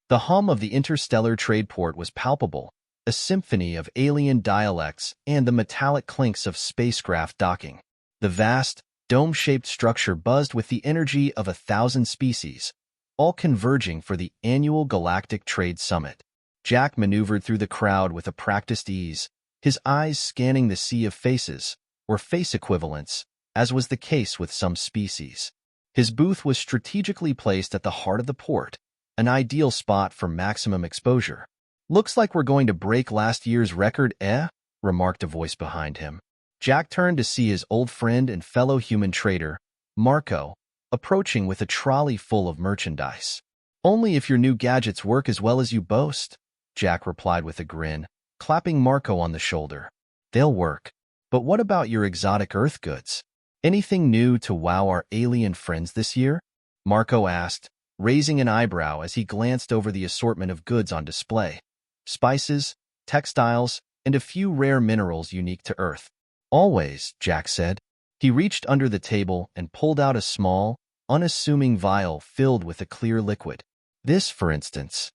The hum of the interstellar trade port was palpable, a symphony of alien dialects and the metallic clinks of spacecraft docking. The vast, dome-shaped structure buzzed with the energy of 1,000 species, all converging for the annual Galactic Trade Summit. Jack maneuvered through the crowd with a practiced ease, his eyes scanning the sea of faces, or face equivalents, as was the case with some species. His booth was strategically placed at the heart of the port, an ideal spot for maximum exposure. "Looks like we're going to break last year's record, eh?" remarked a voice behind him. Jack turned to see his old friend and fellow human trader, Marco, approaching with a trolley full of merchandise. "Only if your new gadgets work as well as you boast," Jack replied with a grin, clapping Marco on the shoulder. "They'll work. But what about your exotic Earth goods? Anything new to wow our alien friends this year?" Marco asked, raising an eyebrow as he glanced over the assortment of goods on display. Spices, textiles, and a few rare minerals unique to Earth. "Always," Jack said. He reached under the table and pulled out a small, unassuming vial filled with a clear liquid. "This, for instance."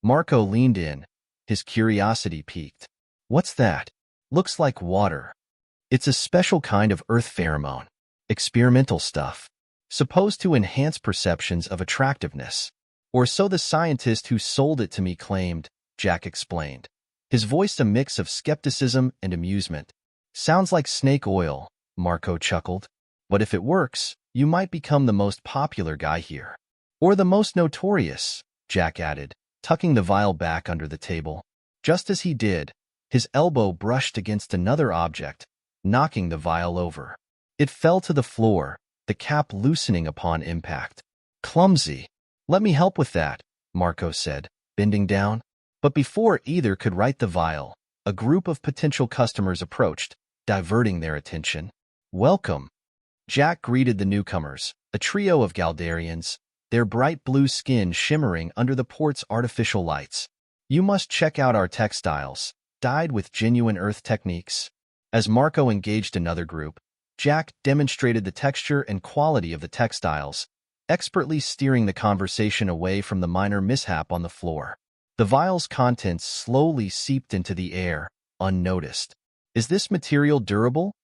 Marco leaned in, his curiosity piqued. "What's that?" "Looks like water. It's a special kind of Earth pheromone. Experimental stuff. Supposed to enhance perceptions of attractiveness. Or so the scientist who sold it to me claimed," Jack explained, his voice a mix of skepticism and amusement. "Sounds like snake oil," Marco chuckled. "But if it works, you might become the most popular guy here." "Or the most notorious," Jack added, tucking the vial back under the table. Just as he did, his elbow brushed against another object, knocking the vial over. It fell to the floor, the cap loosening upon impact. "Clumsy. Let me help with that," Marco said, bending down. But before either could right the vial, a group of potential customers approached, diverting their attention. "Welcome." Jack greeted the newcomers, a trio of Galdarians, their bright blue skin shimmering under the port's artificial lights. "You must check out our textiles, dyed with genuine Earth techniques." As Marco engaged another group, Jack demonstrated the texture and quality of the textiles, expertly steering the conversation away from the minor mishap on the floor. The vial's contents slowly seeped into the air, unnoticed. "Is this material durable?"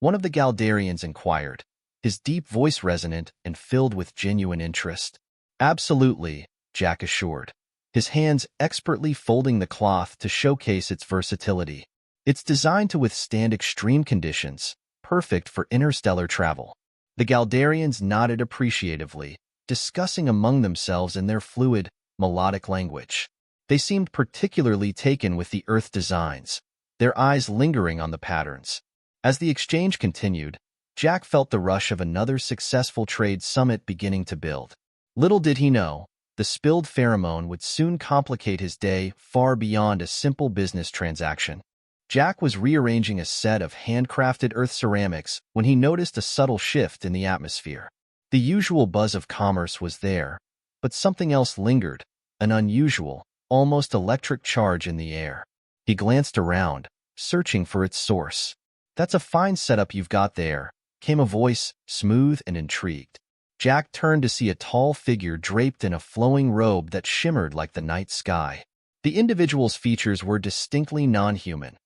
one of the Galdarians inquired, his deep voice resonant and filled with genuine interest. "Absolutely," Jack assured, his hands expertly folding the cloth to showcase its versatility. "It's designed to withstand extreme conditions, perfect for interstellar travel." The Galdarians nodded appreciatively, discussing among themselves in their fluid, melodic language. They seemed particularly taken with the Earth designs, their eyes lingering on the patterns. As the exchange continued, Jack felt the rush of another successful trade summit beginning to build. Little did he know, the spilled pheromone would soon complicate his day far beyond a simple business transaction. Jack was rearranging a set of handcrafted Earth ceramics when he noticed a subtle shift in the atmosphere. The usual buzz of commerce was there, but something else lingered, an unusual, almost electric charge in the air. He glanced around, searching for its source. "That's a fine setup you've got there," came a voice, smooth and intrigued. Jack turned to see a tall figure draped in a flowing robe that shimmered like the night sky. The individual's features were distinctly non-human.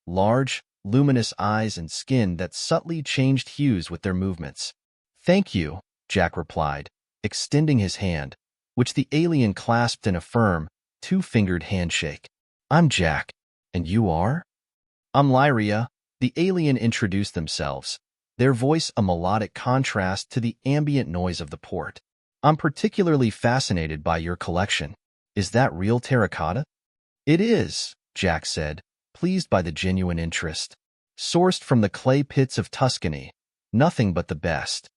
Large, luminous eyes and skin that subtly changed hues with their movements. "Thank you," Jack replied, extending his hand, which the alien clasped in a firm, two-fingered handshake. "I'm Jack. And you are?" "I'm Lyria," the alien introduced themselves, their voice a melodic contrast to the ambient noise of the port. "I'm particularly fascinated by your collection. Is that real terracotta?" "It is," Jack said, pleased by the genuine interest. "Sourced from the clay pits of Tuscany. Nothing but the best."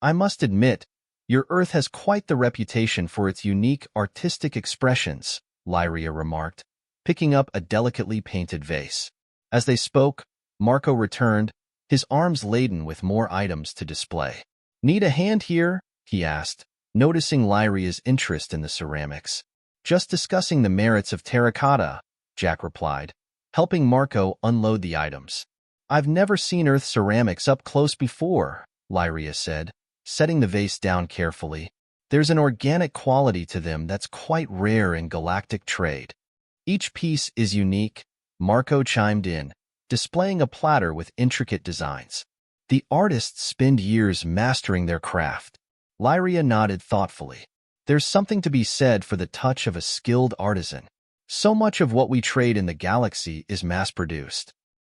"I must admit, your Earth has quite the reputation for its unique artistic expressions," Lyria remarked, picking up a delicately painted vase. As they spoke, Marco returned, his arms laden with more items to display. "Need a hand here?" he asked, noticing Lyria's interest in the ceramics. "Just discussing the merits of terracotta," Jack replied, helping Marco unload the items. "I've never seen Earth ceramics up close before," Lyria said, setting the vase down carefully. There's an organic quality to them that's quite rare in galactic trade. Each piece is unique, Marco chimed in, displaying a platter with intricate designs. The artists spend years mastering their craft. Lyria nodded thoughtfully. There's something to be said for the touch of a skilled artisan. So much of what we trade in the galaxy is mass-produced.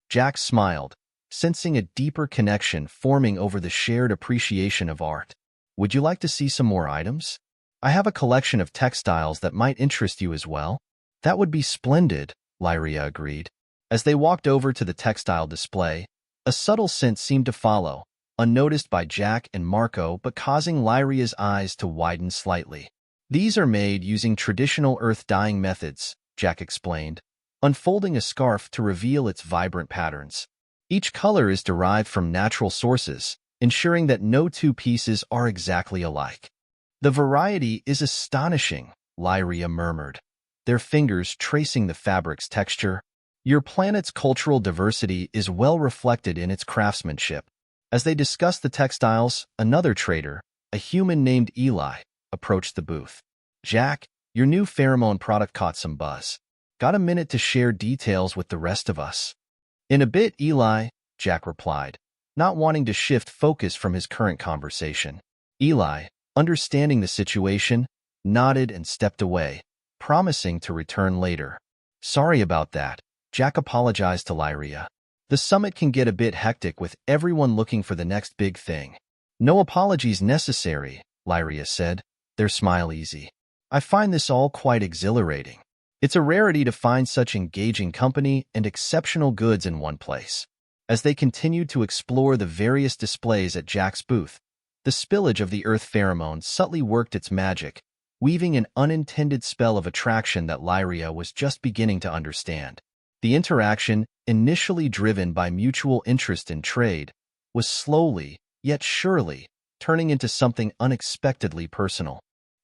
Jack smiled, sensing a deeper connection forming over the shared appreciation of art. Would you like to see some more items? I have a collection of textiles that might interest you as well. That would be splendid, Lyria agreed. As they walked over to the textile display, a subtle scent seemed to follow, unnoticed by Jack and Marco but causing Lyria's eyes to widen slightly. These are made using traditional earth dyeing methods, Jack explained, unfolding a scarf to reveal its vibrant patterns. Each color is derived from natural sources, ensuring that no two pieces are exactly alike. The variety is astonishing, Lyria murmured, their fingers tracing the fabric's texture. Your planet's cultural diversity is well reflected in its craftsmanship. As they discussed the textiles, another trader, a human named Eli, approached the booth. Jack, your new pheromone product caught some buzz. Got a minute to share details with the rest of us? In a bit, Eli, Jack replied, not wanting to shift focus from his current conversation. Eli, understanding the situation, nodded and stepped away, promising to return later. Sorry about that, Jack apologized to Lyria. The summit can get a bit hectic with everyone looking for the next big thing. No apologies necessary, Lyria said, their smile easy. I find this all quite exhilarating. It's a rarity to find such engaging company and exceptional goods in one place. As they continued to explore the various displays at Jack's booth, the spillage of the earth pheromone subtly worked its magic, weaving an unintended spell of attraction that Lyria was just beginning to understand. The interaction, initially driven by mutual interest in trade, was slowly, yet surely, turning into something unexpectedly personal.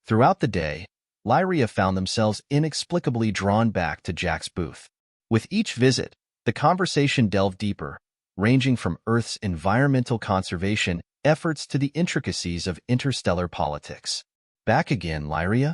Throughout the day, Lyria found themselves inexplicably drawn back to Jack's booth. With each visit, the conversation delved deeper, ranging from Earth's environmental conservation efforts to the intricacies of interstellar politics. Back again, Lyria?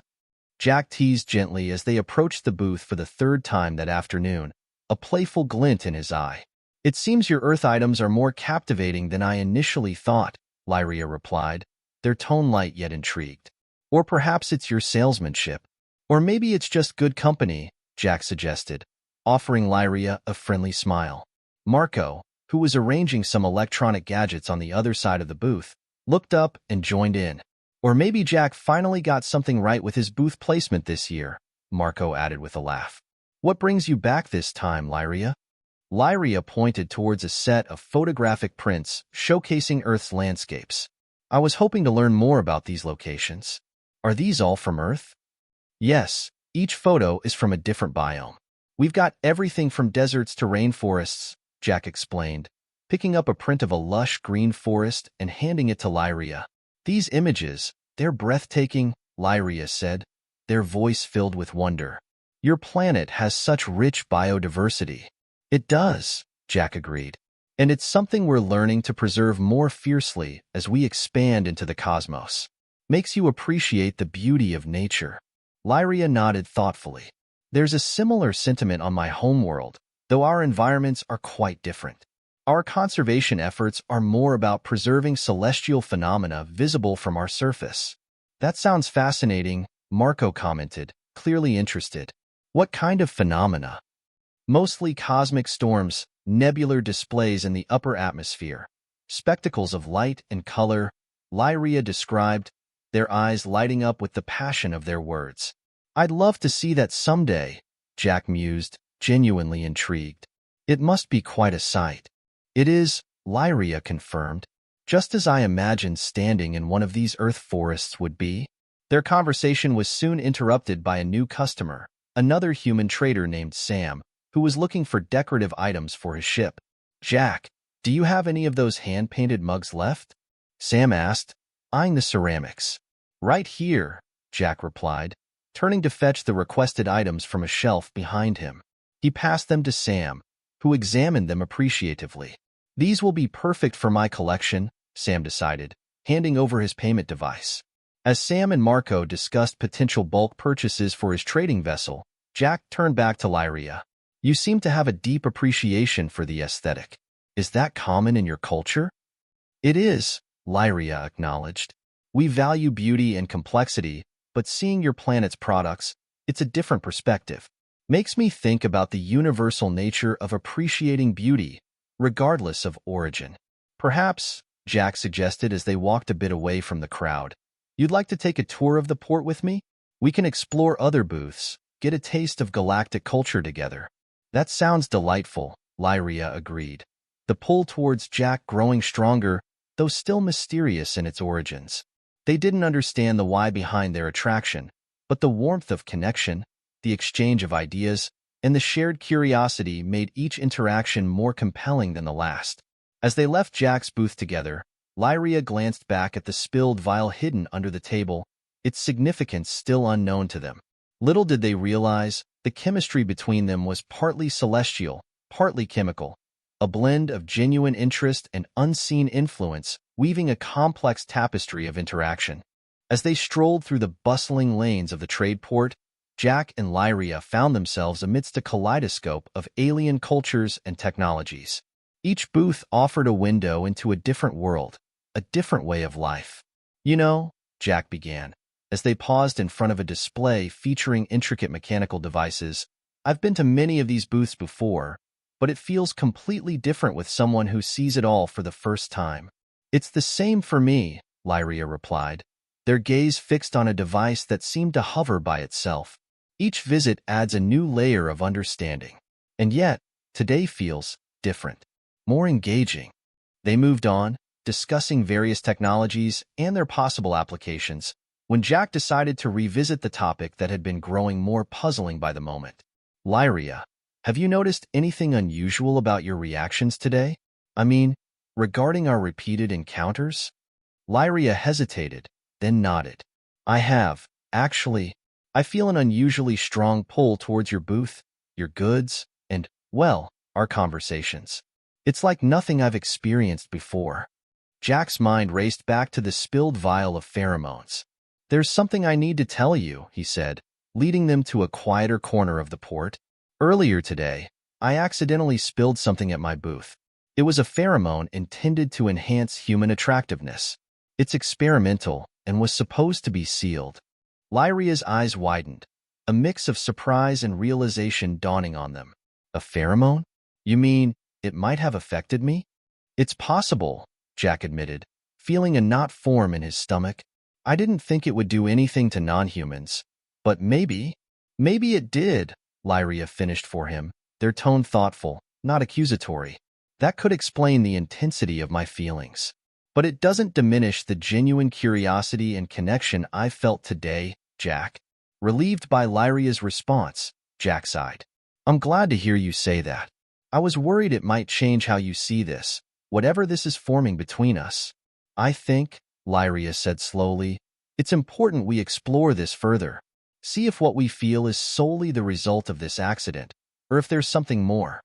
Jack teased gently as they approached the booth for the third time that afternoon, a playful glint in his eye. It seems your Earth items are more captivating than I initially thought, Lyria replied, their tone light yet intrigued. Or perhaps it's your salesmanship. Or maybe it's just good company, Jack suggested, offering Lyria a friendly smile. Marco, who was arranging some electronic gadgets on the other side of the booth, looked up and joined in. Or maybe Jack finally got something right with his booth placement this year, Marco added with a laugh. What brings you back this time, Lyria? Lyria pointed towards a set of photographic prints showcasing Earth's landscapes. I was hoping to learn more about these locations. Are these all from Earth? Yes, each photo is from a different biome. We've got everything from deserts to rainforests, Jack explained, picking up a print of a lush green forest and handing it to Lyria. These images, they're breathtaking, Lyria said, their voice filled with wonder. Your planet has such rich biodiversity. It does, Jack agreed. And it's something we're learning to preserve more fiercely as we expand into the cosmos. Makes you appreciate the beauty of nature. Lyria nodded thoughtfully. There's a similar sentiment on my homeworld, though our environments are quite different. Our conservation efforts are more about preserving celestial phenomena visible from our surface. That sounds fascinating, Marco commented, clearly interested. What kind of phenomena? Mostly cosmic storms, nebular displays in the upper atmosphere, spectacles of light and color, Lyria described, their eyes lighting up with the passion of their words. I'd love to see that someday, Jack mused, genuinely intrigued. It must be quite a sight. It is, Lyria confirmed, just as I imagined standing in one of these earth forests would be. Their conversation was soon interrupted by a new customer, another human trader named Sam, who was looking for decorative items for his ship. Jack, do you have any of those hand-painted mugs left? Sam asked, eyeing the ceramics. Right here, Jack replied, turning to fetch the requested items from a shelf behind him. He passed them to Sam, who examined them appreciatively. These will be perfect for my collection, Sam decided, handing over his payment device. As Sam and Marco discussed potential bulk purchases for his trading vessel, Jack turned back to Lyria. You seem to have a deep appreciation for the aesthetic. Is that common in your culture? It is, Lyria acknowledged. We value beauty and complexity, but seeing your planet's products, it's a different perspective. Makes me think about the universal nature of appreciating beauty, regardless of origin. Perhaps, Jack suggested as they walked a bit away from the crowd, you'd like to take a tour of the port with me? We can explore other booths, get a taste of galactic culture together. That sounds delightful, Lyria agreed. The pull towards Jack growing stronger, though still mysterious in its origins. They didn't understand the why behind their attraction, but the warmth of connection, the exchange of ideas, and the shared curiosity made each interaction more compelling than the last. As they left Jack's booth together, Lyria glanced back at the spilled vial hidden under the table, its significance still unknown to them. Little did they realize, the chemistry between them was partly celestial, partly chemical, a blend of genuine interest and unseen influence, weaving a complex tapestry of interaction. As they strolled through the bustling lanes of the trade port, Jack and Lyria found themselves amidst a kaleidoscope of alien cultures and technologies. Each booth offered a window into a different world, a different way of life. You know, Jack began, as they paused in front of a display featuring intricate mechanical devices, I've been to many of these booths before, but it feels completely different with someone who sees it all for the first time. It's the same for me, Lyria replied, their gaze fixed on a device that seemed to hover by itself. Each visit adds a new layer of understanding. And yet, today feels different, more engaging. They moved on, discussing various technologies and their possible applications, when Jack decided to revisit the topic that had been growing more puzzling by the moment. Lyria, have you noticed anything unusual about your reactions today? I mean, regarding our repeated encounters? Lyria hesitated, then nodded. I have, actually. I feel an unusually strong pull towards your booth, your goods, and, well, our conversations. It's like nothing I've experienced before. Jack's mind raced back to the spilled vial of pheromones. There's something I need to tell you, he said, leading them to a quieter corner of the port. Earlier today, I accidentally spilled something at my booth. It was a pheromone intended to enhance human attractiveness. It's experimental and was supposed to be sealed. Lyria's eyes widened, a mix of surprise and realization dawning on them. A pheromone? You mean, it might have affected me? It's possible, Jack admitted, feeling a knot form in his stomach. I didn't think it would do anything to non-humans, but maybe it did, Lyria finished for him, their tone thoughtful, not accusatory. That could explain the intensity of my feelings. But it doesn't diminish the genuine curiosity and connection I felt today, Jack. Relieved by Lyria's response, Jack sighed. I'm glad to hear you say that. I was worried it might change how you see this, whatever this is forming between us. I think, Lyria said slowly, it's important we explore this further. See if what we feel is solely the result of this accident, or if there's something more.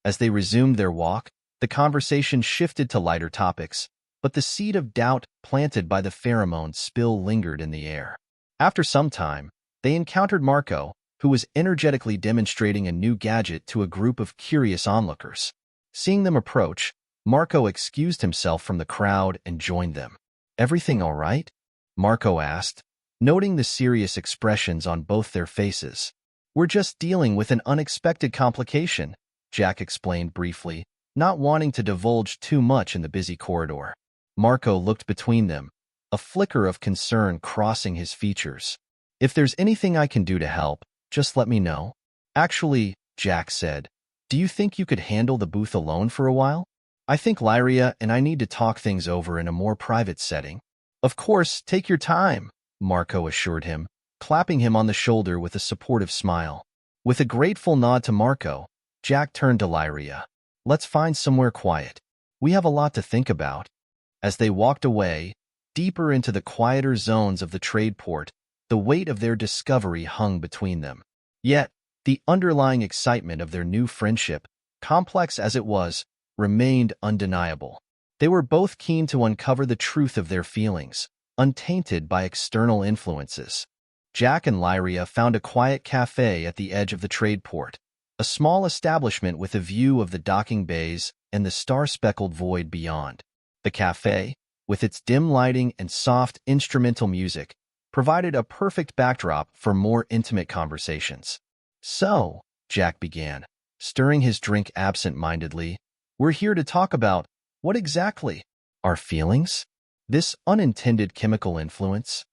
As they resumed their walk, the conversation shifted to lighter topics, but the seed of doubt planted by the pheromone spill lingered in the air. After some time, they encountered Marco, who was energetically demonstrating a new gadget to a group of curious onlookers. Seeing them approach, Marco excused himself from the crowd and joined them. Everything all right? Marco asked, noting the serious expressions on both their faces. We're just dealing with an unexpected complication, Jack explained briefly, not wanting to divulge too much in the busy corridor. Marco looked between them, a flicker of concern crossing his features. If there's anything I can do to help, just let me know. Actually, Jack said, do you think you could handle the booth alone for a while? I think Lyria and I need to talk things over in a more private setting. Of course, take your time, Marco assured him, clapping him on the shoulder with a supportive smile. With a grateful nod to Marco, Jack turned to Lyria. Let's find somewhere quiet. We have a lot to think about. As they walked away, deeper into the quieter zones of the trade port, the weight of their discovery hung between them. Yet, the underlying excitement of their new friendship, complex as it was, remained undeniable. They were both keen to uncover the truth of their feelings, untainted by external influences. Jack and Lyria found a quiet cafe at the edge of the trade port, a small establishment with a view of the docking bays and the star-speckled void beyond. The cafe, with its dim lighting and soft instrumental music, provided a perfect backdrop for more intimate conversations. "So," Jack began, stirring his drink absent-mindedly, "we're here to talk about, what exactly? Our feelings? This unintended chemical influence?"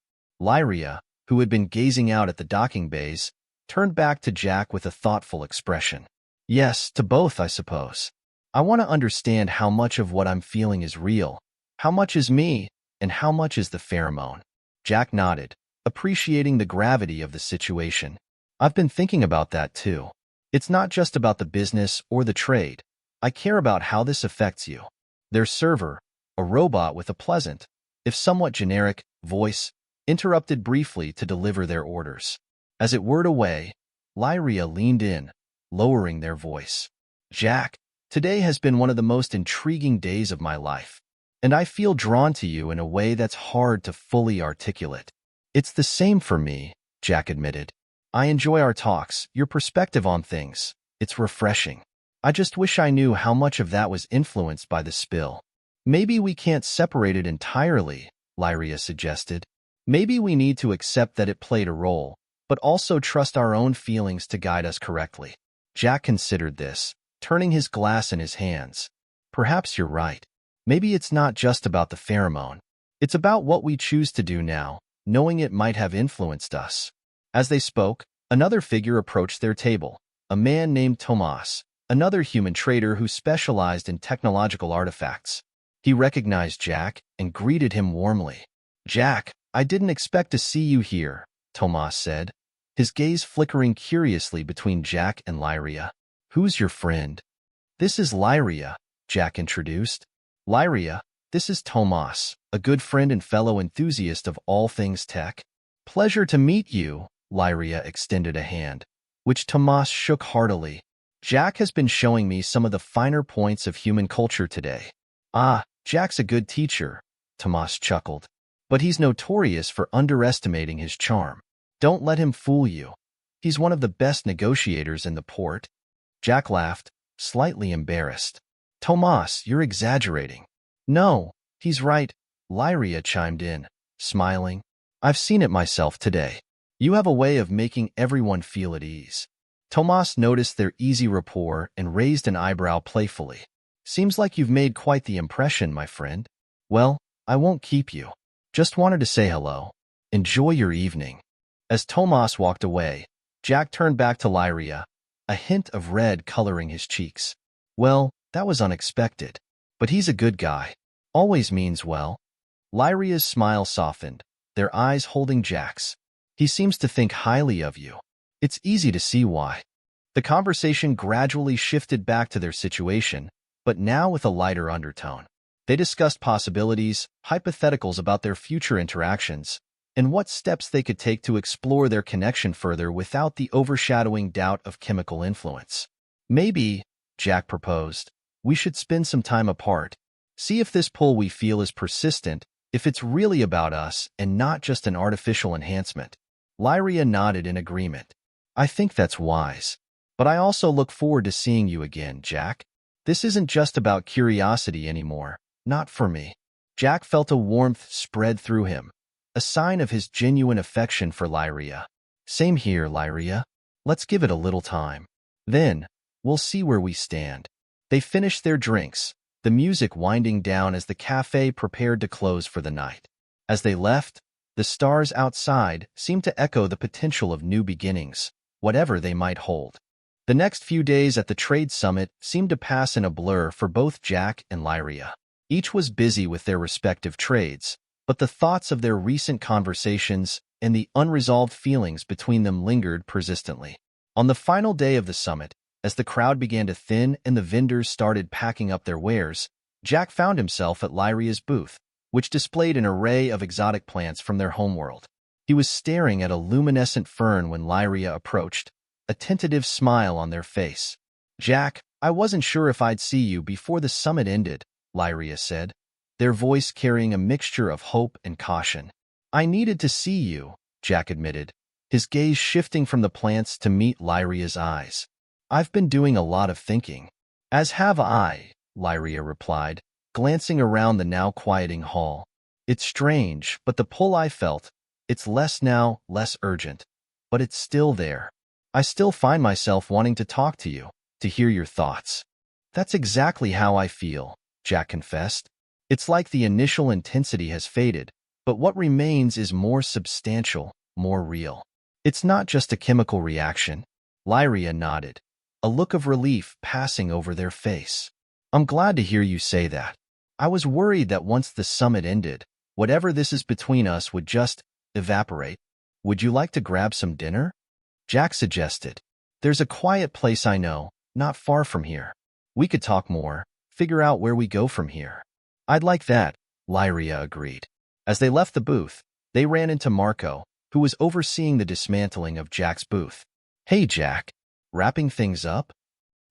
Lyria, who had been gazing out at the docking bays, turned back to Jack with a thoughtful expression. "Yes, to both, I suppose. I want to understand how much of what I'm feeling is real, how much is me, and how much is the pheromone." Jack nodded, appreciating the gravity of the situation. "I've been thinking about that too. It's not just about the business or the trade. I care about how this affects you." Their server, a robot with a pleasant, if somewhat generic, voice, interrupted briefly to deliver their orders. As it whirred away, Lyria leaned in, lowering their voice. "Jack, today has been one of the most intriguing days of my life, and I feel drawn to you in a way that's hard to fully articulate." "It's the same for me," Jack admitted. "I enjoy our talks, your perspective on things. It's refreshing. I just wish I knew how much of that was influenced by the spill." "Maybe we can't separate it entirely," Lyria suggested. "Maybe we need to accept that it played a role, but also trust our own feelings to guide us correctly." Jack considered this, turning his glass in his hands. "Perhaps you're right. Maybe it's not just about the pheromone. It's about what we choose to do now, knowing it might have influenced us." As they spoke, another figure approached their table, a man named Tomas, another human trader who specialized in technological artifacts. He recognized Jack and greeted him warmly. "Jack, I didn't expect to see you here," Tomas said, his gaze flickering curiously between Jack and Lyria. "Who's your friend?" "This is Lyria," Jack introduced. "Lyria, this is Tomas, a good friend and fellow enthusiast of all things tech." "Pleasure to meet you," Lyria extended a hand, which Tomas shook heartily. "Jack has been showing me some of the finer points of human culture today." "Ah, Jack's a good teacher," Tomas chuckled, "but he's notorious for underestimating his charm. Don't let him fool you. He's one of the best negotiators in the port." Jack laughed, slightly embarrassed. "Tomas, you're exaggerating." "No, he's right," Lyria chimed in, smiling. "I've seen it myself today. You have a way of making everyone feel at ease." Tomas noticed their easy rapport and raised an eyebrow playfully. "Seems like you've made quite the impression, my friend." "Well, I won't keep you. Just wanted to say hello. Enjoy your evening." As Tomas walked away, Jack turned back to Lyria, a hint of red coloring his cheeks. "Well, that was unexpected. But he's a good guy. Always means well." Lyria's smile softened, their eyes holding Jack's. "He seems to think highly of you. It's easy to see why." The conversation gradually shifted back to their situation, but now with a lighter undertone. They discussed possibilities, hypotheticals about their future interactions, and what steps they could take to explore their connection further without the overshadowing doubt of chemical influence. "Maybe," Jack proposed, "we should spend some time apart. See if this pull we feel is persistent, if it's really about us and not just an artificial enhancement." Lyria nodded in agreement. "I think that's wise. But I also look forward to seeing you again, Jack. This isn't just about curiosity anymore, not for me." Jack felt a warmth spread through him, a sign of his genuine affection for Lyria. "Same here, Lyria. Let's give it a little time. Then, we'll see where we stand." They finished their drinks, the music winding down as the cafe prepared to close for the night. As they left, the stars outside seemed to echo the potential of new beginnings, whatever they might hold. The next few days at the trade summit seemed to pass in a blur for both Jack and Lyria. Each was busy with their respective trades, but the thoughts of their recent conversations and the unresolved feelings between them lingered persistently. On the final day of the summit, as the crowd began to thin and the vendors started packing up their wares, Jack found himself at Lyria's booth, which displayed an array of exotic plants from their homeworld. He was staring at a luminescent fern when Lyria approached, a tentative smile on their face. "Jack, I wasn't sure if I'd see you before the summit ended," Lyria said. their voice carrying a mixture of hope and caution. "I needed to see you," Jack admitted, his gaze shifting from the plants to meet Lyria's eyes. "I've been doing a lot of thinking." "As have I," Lyria replied, glancing around the now quieting hall. "It's strange, but the pull I felt, it's less now, less urgent. But it's still there. I still find myself wanting to talk to you, to hear your thoughts." "That's exactly how I feel," Jack confessed. "It's like the initial intensity has faded, but what remains is more substantial, more real. It's not just a chemical reaction." Lyria nodded, a look of relief passing over their face. "I'm glad to hear you say that. I was worried that once the summit ended, whatever this is between us would just evaporate. Would you like to grab some dinner?" Jack suggested. "There's a quiet place I know, not far from here. We could talk more, figure out where we go from here." "I'd like that," Lyria agreed. As they left the booth, they ran into Marco, who was overseeing the dismantling of Jack's booth. "Hey, Jack. Wrapping things up?"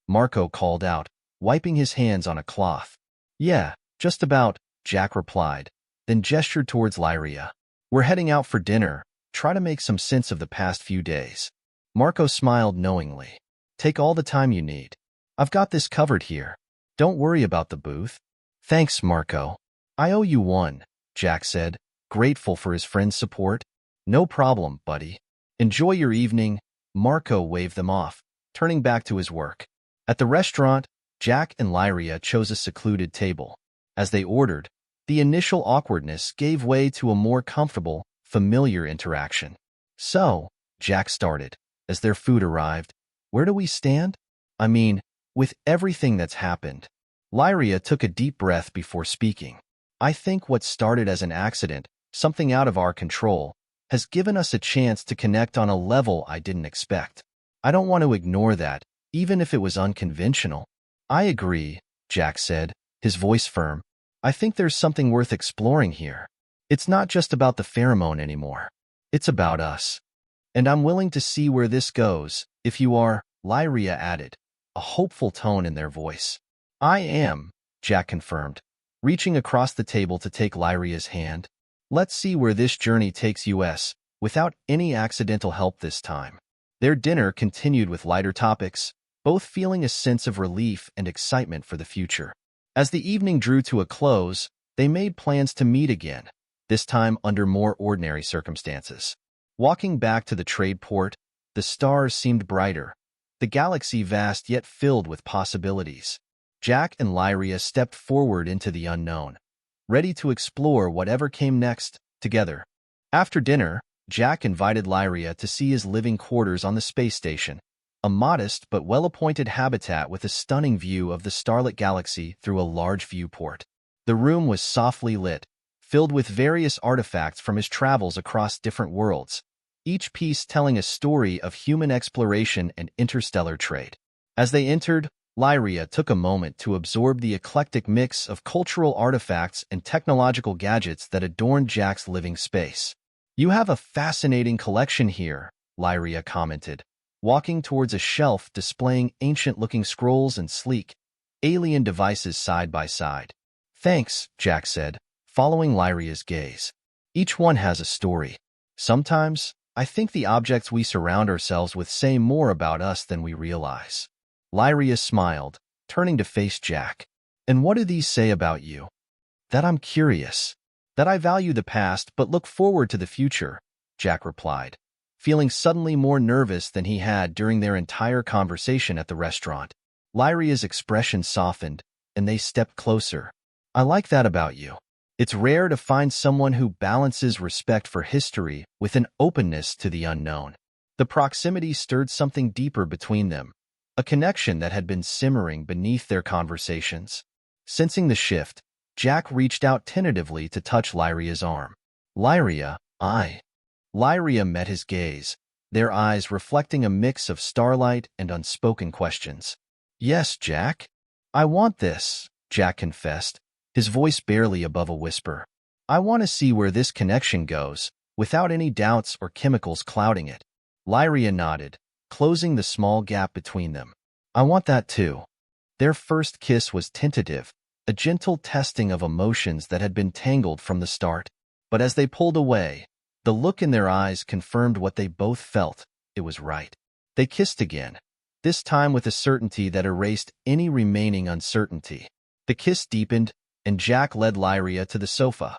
Marco called out, wiping his hands on a cloth. "Yeah, just about," Jack replied, then gestured towards Lyria. "We're heading out for dinner. Try to make some sense of the past few days." Marco smiled knowingly. "Take all the time you need. I've got this covered here. Don't worry about the booth." "Thanks, Marco. I owe you one," Jack said, grateful for his friend's support. "No problem, buddy. Enjoy your evening." Marco waved them off, turning back to his work. At the restaurant, Jack and Lyria chose a secluded table. As they ordered, the initial awkwardness gave way to a more comfortable, familiar interaction. "So," Jack started, as their food arrived, "where do we stand? I mean, with everything that's happened." Lyria took a deep breath before speaking. "I think what started as an accident, something out of our control, has given us a chance to connect on a level I didn't expect. I don't want to ignore that, even if it was unconventional." "I agree," Jack said, his voice firm. "I think there's something worth exploring here. It's not just about the pheromone anymore. It's about us. And I'm willing to see where this goes, if you are," Lyria added, a hopeful tone in their voice. "I am," Jack confirmed, reaching across the table to take Lyria's hand. "Let's see where this journey takes us, without any accidental help this time." Their dinner continued with lighter topics, both feeling a sense of relief and excitement for the future. As the evening drew to a close, they made plans to meet again, this time under more ordinary circumstances. Walking back to the trade port, the stars seemed brighter, the galaxy vast yet filled with possibilities. Jack and Lyria stepped forward into the unknown, ready to explore whatever came next, together. After dinner, Jack invited Lyria to see his living quarters on the space station, a modest but well-appointed habitat with a stunning view of the starlit galaxy through a large viewport. The room was softly lit, filled with various artifacts from his travels across different worlds, each piece telling a story of human exploration and interstellar trade. As they entered, Lyria took a moment to absorb the eclectic mix of cultural artifacts and technological gadgets that adorned Jack's living space. "You have a fascinating collection here," Lyria commented, walking towards a shelf displaying ancient-looking scrolls and sleek, alien devices side by side. "Thanks," Jack said, following Lyria's gaze. "Each one has a story. Sometimes, I think the objects we surround ourselves with say more about us than we realize." Lyria smiled, turning to face Jack. "And what do these say about you?" "That I'm curious. That I value the past but look forward to the future," Jack replied, feeling suddenly more nervous than he had during their entire conversation at the restaurant. Lyria's expression softened, and they stepped closer. "I like that about you. It's rare to find someone who balances respect for history with an openness to the unknown." The proximity stirred something deeper between them, a connection that had been simmering beneath their conversations. Sensing the shift, Jack reached out tentatively to touch Lyria's arm. "Lyria, I." Lyria met his gaze, their eyes reflecting a mix of starlight and unspoken questions. "Yes, Jack. I want this," Jack confessed, his voice barely above a whisper. "I want to see where this connection goes, without any doubts or chemicals clouding it." Lyria nodded, closing the small gap between them. "I want that too." Their first kiss was tentative, a gentle testing of emotions that had been tangled from the start. But as they pulled away, the look in their eyes confirmed what they both felt. It was right. They kissed again, this time with a certainty that erased any remaining uncertainty. The kiss deepened, and Jack led Lyria to the sofa,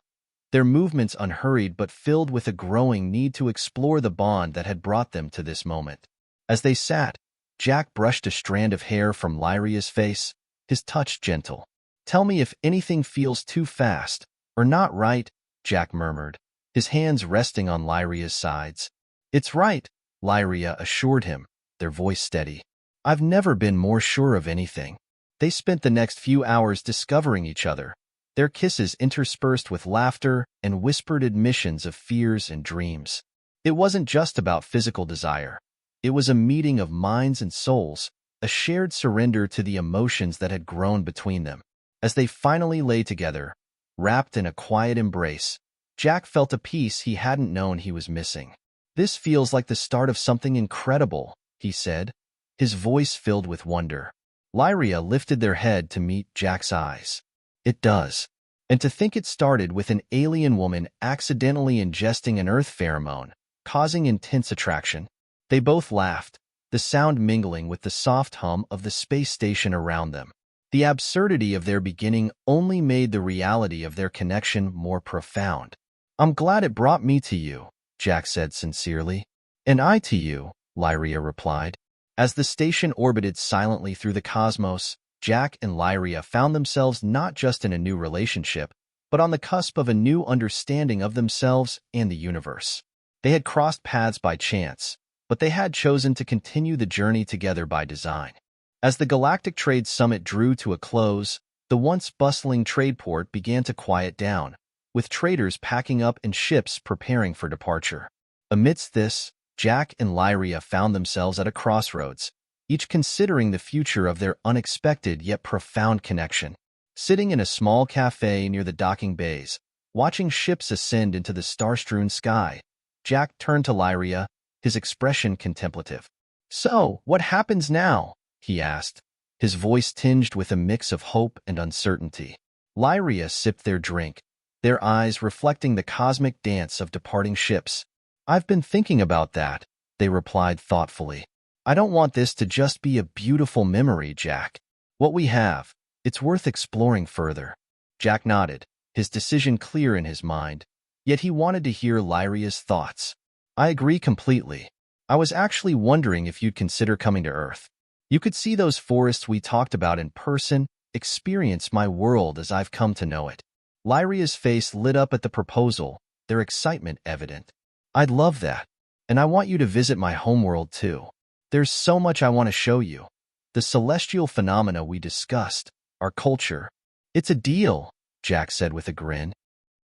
their movements unhurried but filled with a growing need to explore the bond that had brought them to this moment. As they sat, Jack brushed a strand of hair from Lyria's face, his touch gentle. "Tell me if anything feels too fast, or not right," Jack murmured, his hands resting on Lyria's sides. "It's right," Lyria assured him, their voice steady. "I've never been more sure of anything." They spent the next few hours discovering each other, their kisses interspersed with laughter and whispered admissions of fears and dreams. It wasn't just about physical desire. It was a meeting of minds and souls, a shared surrender to the emotions that had grown between them. As they finally lay together, wrapped in a quiet embrace, Jack felt a peace he hadn't known he was missing. "This feels like the start of something incredible," he said, his voice filled with wonder. Lyria lifted their head to meet Jack's eyes. "It does. And to think it started with an alien woman accidentally ingesting an Earth pheromone, causing intense attraction." They both laughed, the sound mingling with the soft hum of the space station around them. The absurdity of their beginning only made the reality of their connection more profound. "I'm glad it brought me to you," Jack said sincerely. "And I to you," Lyria replied. As the station orbited silently through the cosmos, Jack and Lyria found themselves not just in a new relationship, but on the cusp of a new understanding of themselves and the universe. They had crossed paths by chance, but they had chosen to continue the journey together by design. As the Galactic Trade Summit drew to a close, the once bustling trade port began to quiet down, with traders packing up and ships preparing for departure. Amidst this, Jack and Lyria found themselves at a crossroads, each considering the future of their unexpected yet profound connection. Sitting in a small cafe near the docking bays, watching ships ascend into the star-strewn sky, Jack turned to Lyria, his expression contemplative. "So, what happens now?" he asked, his voice tinged with a mix of hope and uncertainty. Lyria sipped their drink, their eyes reflecting the cosmic dance of departing ships. "I've been thinking about that," they replied thoughtfully. "I don't want this to just be a beautiful memory, Jack. What we have, it's worth exploring further." Jack nodded, his decision clear in his mind, yet he wanted to hear Lyria's thoughts. "I agree completely. I was actually wondering if you'd consider coming to Earth. You could see those forests we talked about in person, experience my world as I've come to know it." Lyria's face lit up at the proposal, their excitement evident. "I'd love that. And I want you to visit my homeworld too. There's so much I want to show you. The celestial phenomena we discussed, our culture. It's a deal," Jack said with a grin.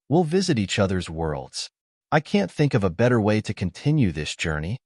"We'll visit each other's worlds. I can't think of a better way to continue this journey."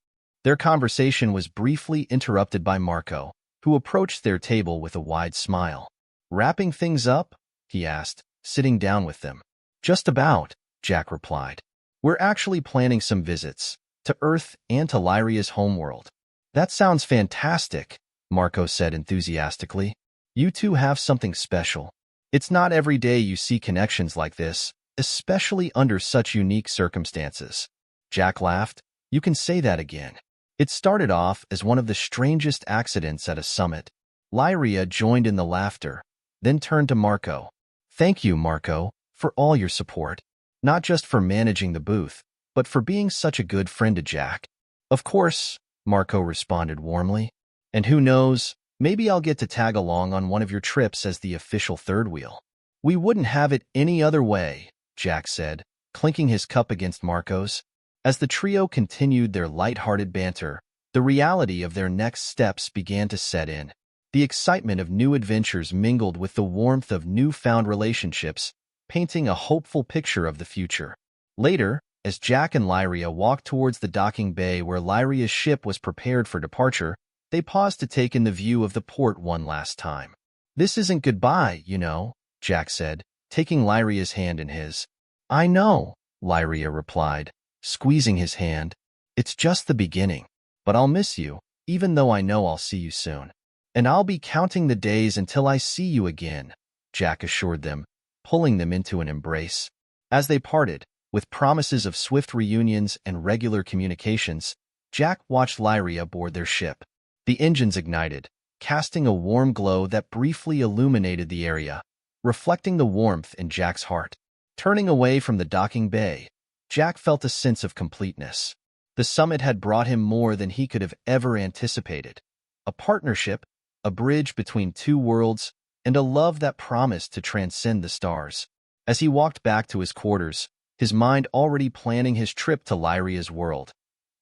Their conversation was briefly interrupted by Marco, who approached their table with a wide smile. "Wrapping things up?" he asked, sitting down with them. "Just about," Jack replied. "We're actually planning some visits, to Earth and to Lyria's homeworld." "That sounds fantastic," Marco said enthusiastically. "You two have something special. It's not every day you see connections like this, especially under such unique circumstances." Jack laughed. "You can say that again. It started off as one of the strangest accidents at a summit." Lyria joined in the laughter, then turned to Marco. "Thank you, Marco, for all your support. Not just for managing the booth, but for being such a good friend to Jack." "Of course," Marco responded warmly. "And who knows, maybe I'll get to tag along on one of your trips as the official third wheel." "We wouldn't have it any other way," Jack said, clinking his cup against Marco's. As the trio continued their light-hearted banter, the reality of their next steps began to set in. The excitement of new adventures mingled with the warmth of newfound relationships, painting a hopeful picture of the future. Later, as Jack and Lyria walked towards the docking bay where Lyria's ship was prepared for departure, they paused to take in the view of the port one last time. "This isn't goodbye, you know," Jack said, taking Lyria's hand in his. "I know," Lyria replied, squeezing his hand. "It's just the beginning. But I'll miss you, even though I know I'll see you soon. And I'll be counting the days until I see you again," Jack assured them, pulling them into an embrace. As they parted, with promises of swift reunions and regular communications, Jack watched Lyria board their ship. The engines ignited, casting a warm glow that briefly illuminated the area, reflecting the warmth in Jack's heart. Turning away from the docking bay, Jack felt a sense of completeness. The summit had brought him more than he could have ever anticipated. A partnership, a bridge between two worlds, and a love that promised to transcend the stars. As he walked back to his quarters, his mind already planning his trip to Lyria's world,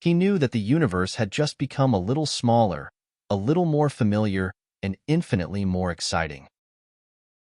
he knew that the universe had just become a little smaller, a little more familiar, and infinitely more exciting.